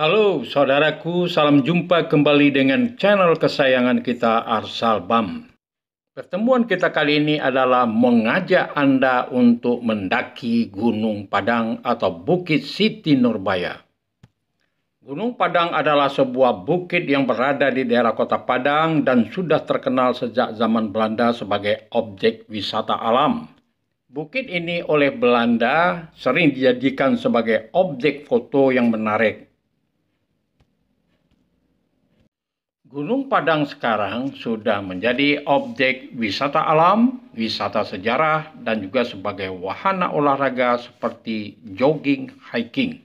Halo saudaraku, salam jumpa kembali dengan channel kesayangan kita Arsalbam. Pertemuan kita kali ini adalah mengajak Anda untuk mendaki Gunung Padang atau Bukit Siti Nurbaya. Gunung Padang adalah sebuah bukit yang berada di daerah kota Padang dan sudah terkenal sejak zaman Belanda sebagai objek wisata alam. Bukit ini oleh Belanda sering dijadikan sebagai objek foto yang menarik. Gunung Padang sekarang sudah menjadi objek wisata alam, wisata sejarah, dan juga sebagai wahana olahraga seperti jogging, hiking.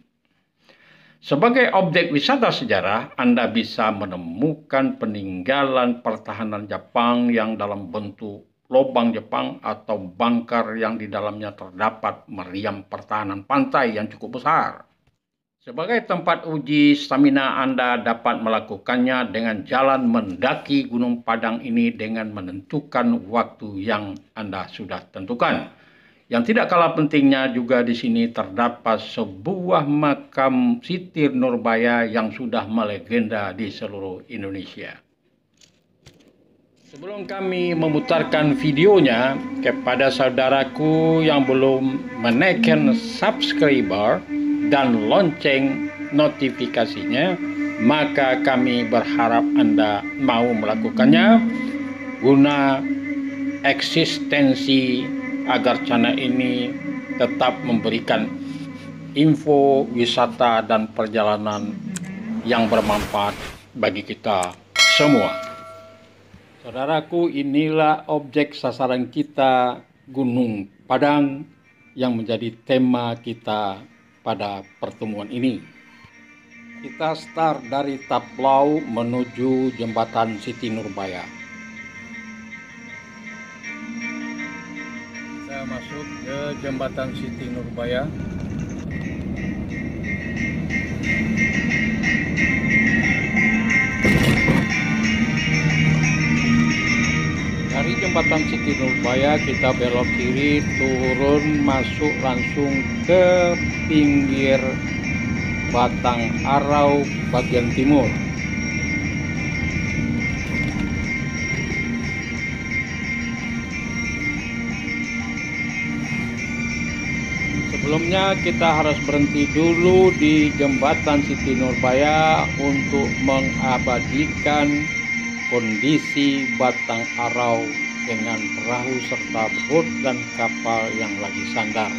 Sebagai objek wisata sejarah, Anda bisa menemukan peninggalan pertahanan Jepang yang dalam bentuk lubang Jepang atau bunker yang di dalamnya terdapat meriam pertahanan pantai yang cukup besar. Sebagai tempat uji stamina, Anda dapat melakukannya dengan jalan mendaki Gunung Padang ini dengan menentukan waktu yang Anda sudah tentukan. Yang tidak kalah pentingnya juga di sini terdapat sebuah makam Siti Nurbaya yang sudah melegenda di seluruh Indonesia. Sebelum kami memutarkan videonya, kepada saudaraku yang belum menekan subscriber dan lonceng notifikasinya, maka kami berharap Anda mau melakukannya guna eksistensi agar channel ini tetap memberikan info wisata dan perjalanan yang bermanfaat bagi kita semua. Saudaraku, inilah objek sasaran kita, Gunung Padang, yang menjadi tema kita pada pertemuan ini. Kita start dari Taplau menuju Jembatan Siti Nurbaya. Kita masuk ke Jembatan Siti Nurbaya. Dari Jembatan Siti Nurbaya kita belok kiri, turun, masuk langsung ke pinggir Batang Arau bagian timur. Sebelumnya kita harus berhenti dulu di Jembatan Siti Nurbaya untuk mengabadikan kondisi Batang Arau dengan perahu serta bot dan kapal yang lagi sandar.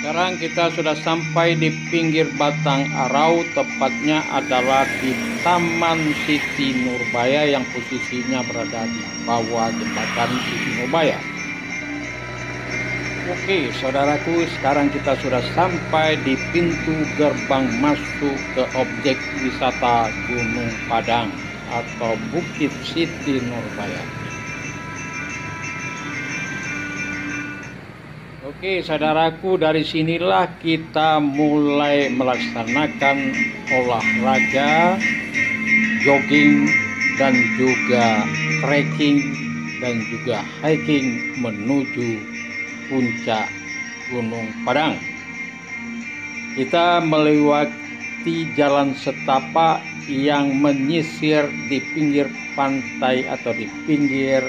Sekarang kita sudah sampai di pinggir Batang Arau, tepatnya adalah di Taman Siti Nurbaya yang posisinya berada di bawah Jembatan Siti Nurbaya. Oke, saudaraku, sekarang kita sudah sampai di pintu gerbang masuk ke objek wisata Gunung Padang atau Bukit Siti Nurbaya. Oke, saudaraku, dari sinilah kita mulai melaksanakan olahraga, jogging, dan juga trekking, dan juga hiking menuju puncak Gunung Padang. Kita melewati jalan setapak yang menyisir di pinggir pantai atau di pinggir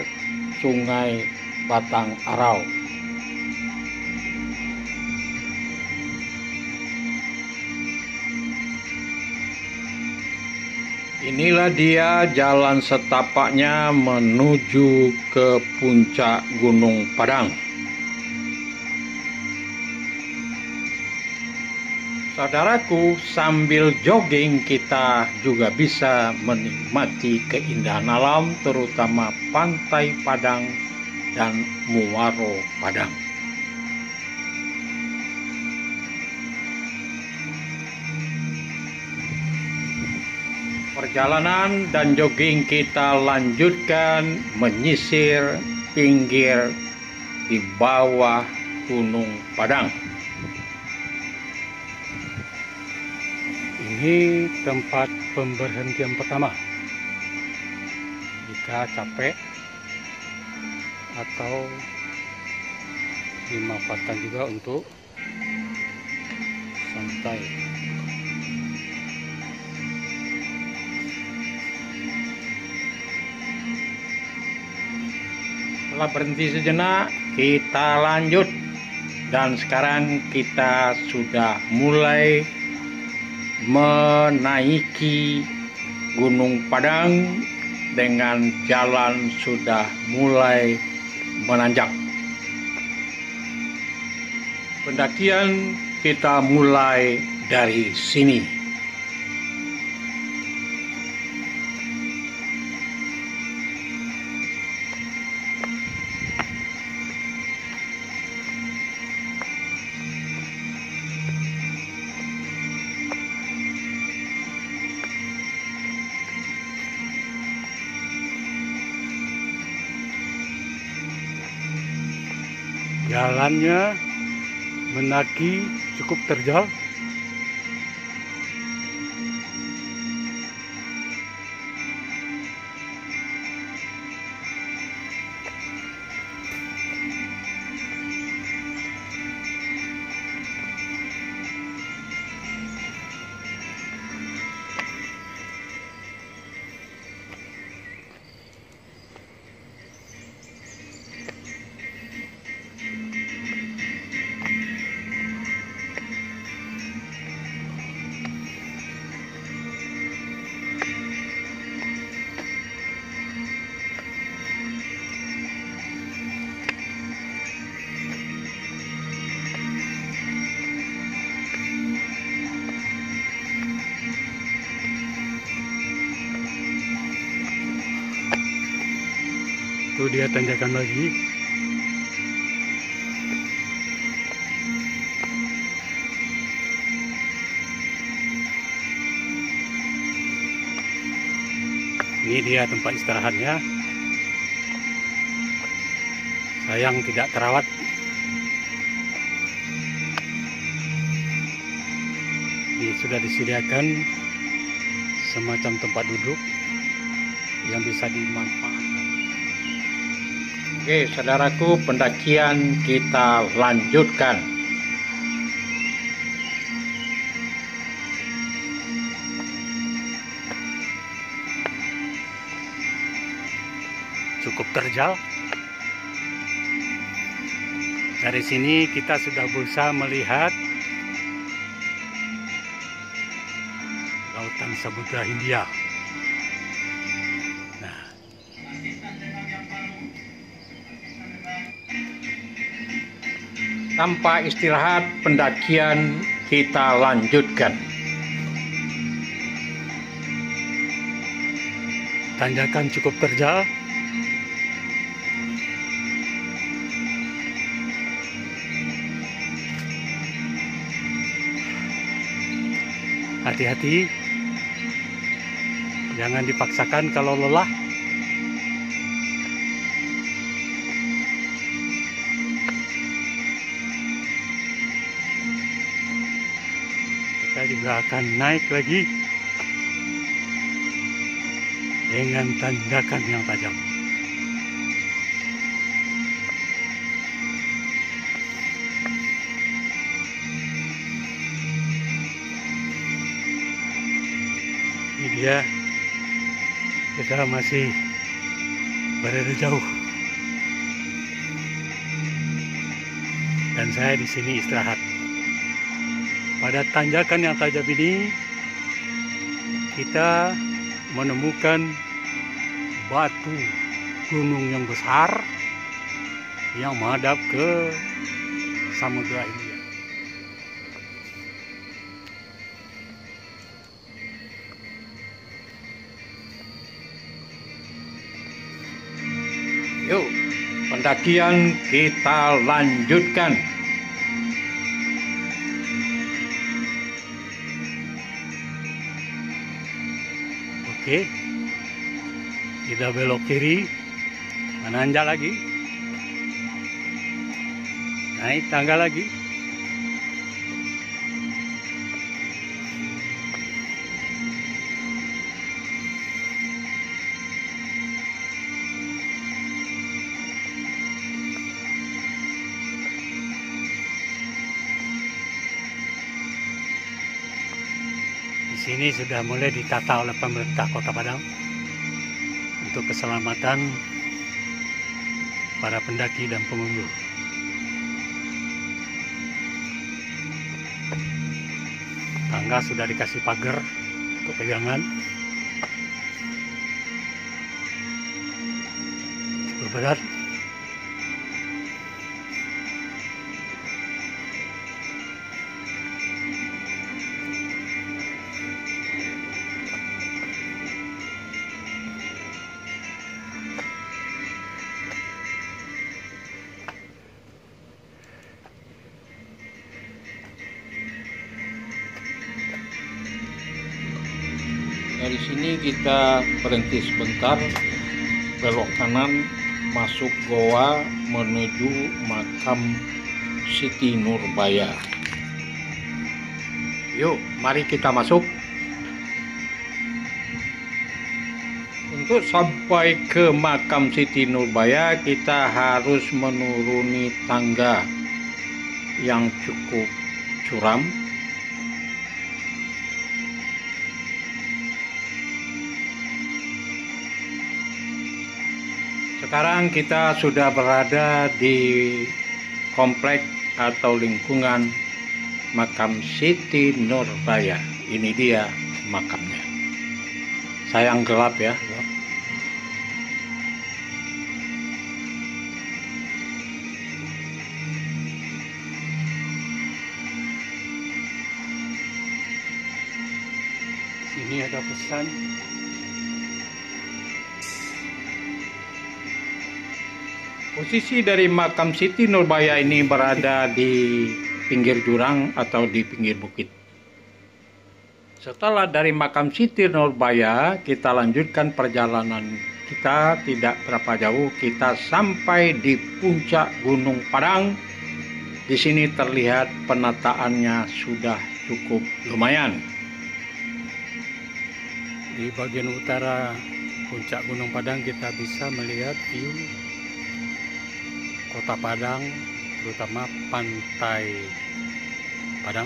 sungai Batang Arau. Inilah dia jalan setapaknya menuju ke puncak Gunung Padang. Saudaraku, sambil jogging kita juga bisa menikmati keindahan alam, terutama Pantai Padang dan Muaro Padang. Perjalanan dan jogging kita lanjutkan menyisir pinggir di bawah Gunung Padang. Ini tempat pemberhentian pertama jika capek atau dimanfaatkan juga untuk santai. Setelah berhenti sejenak, kita lanjut. Dan sekarang kita sudah mulai menaiki Gunung Padang dengan jalan sudah mulai menanjak. Pendakian kita mulai dari sini. Jalannya mendaki cukup terjal. Itu dia tanjakan lagi. Ini dia tempat istirahatnya. Sayang tidak terawat. Ini sudah disediakan semacam tempat duduk yang bisa dimanfaatkan. Oke, saudaraku, pendakian kita lanjutkan. Cukup terjal. Dari sini kita sudah berusaha melihat lautan Samudra Hindia. Tanpa istirahat, pendakian kita lanjutkan. Tanjakan cukup terjal. Hati-hati, jangan dipaksakan kalau lelah. Kita juga akan naik lagi dengan tanjakan yang tajam. Ini dia, kita masih berada jauh, dan saya di sini istirahat. Pada tanjakan yang tajam ini, kita menemukan batu gunung yang besar yang menghadap ke Samudra Hindia. Yuk, pendakian kita lanjutkan. Oke, kita belok kiri, menanjak lagi, naik tangga lagi. sini sudah mulai ditata oleh pemerintah Kota Padang untuk keselamatan para pendaki dan pengunjung. Tangga sudah dikasih pagar untuk pegangan. Cukup berat. Dari sini kita berhenti sebentar, belok kanan, masuk goa menuju makam Siti Nurbaya. Yuk, mari kita masuk. Untuk sampai ke makam Siti Nurbaya, kita harus menuruni tangga yang cukup curam. Sekarang kita sudah berada di komplek atau lingkungan makam Siti Nurbaya. Ini dia makamnya. Sayang gelap ya. Sini ada pesan. Posisi dari makam Siti Nurbaya ini berada di pinggir jurang atau di pinggir bukit. Setelah dari makam Siti Nurbaya, kita lanjutkan perjalanan kita tidak berapa jauh. Kita sampai di puncak Gunung Padang. Di sini terlihat penataannya sudah cukup lumayan. Di bagian utara puncak Gunung Padang kita bisa melihat view Kota Padang, terutama pantai Padang.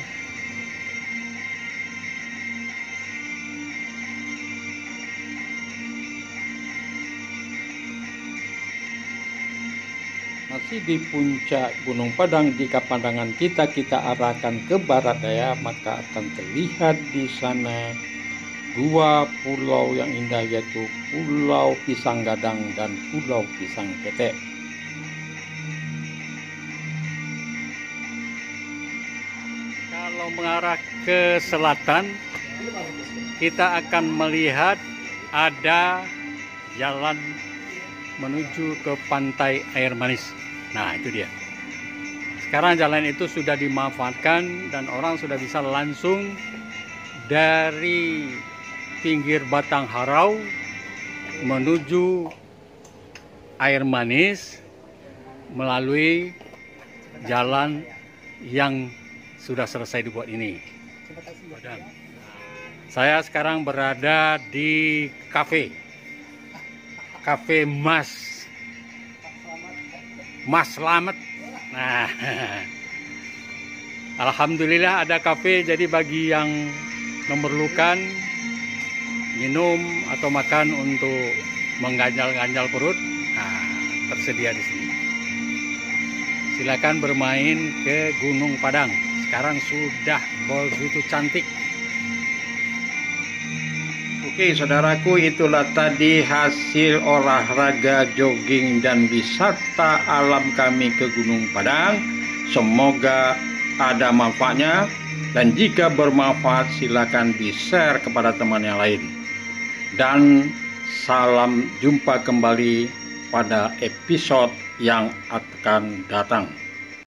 Masih di puncak Gunung Padang, jika pandangan kita arahkan ke barat daya, maka akan terlihat di sana dua pulau yang indah, yaitu Pulau Pisang Gadang dan Pulau Pisang Ketek. Kalau mengarah ke selatan, kita akan melihat ada jalan menuju ke pantai Air Manis. Nah, itu dia. Sekarang jalan itu sudah dimanfaatkan dan orang sudah bisa langsung dari pinggir Batang Harau menuju Air Manis melalui jalan yang sudah selesai dibuat ini. Saya sekarang berada di kafe Mas Slamet. Nah, alhamdulillah ada kafe, jadi bagi yang memerlukan minum atau makan untuk mengganjal-ganjal perut, nah, tersedia di sini. Silakan bermain ke Gunung Padang. Sekarang sudah begitu cantik. Oke, saudaraku, itulah tadi hasil olahraga, jogging, dan wisata alam kami ke Gunung Padang. Semoga ada manfaatnya, dan jika bermanfaat silakan di-share kepada teman yang lain. Dan salam jumpa kembali pada episode yang akan datang.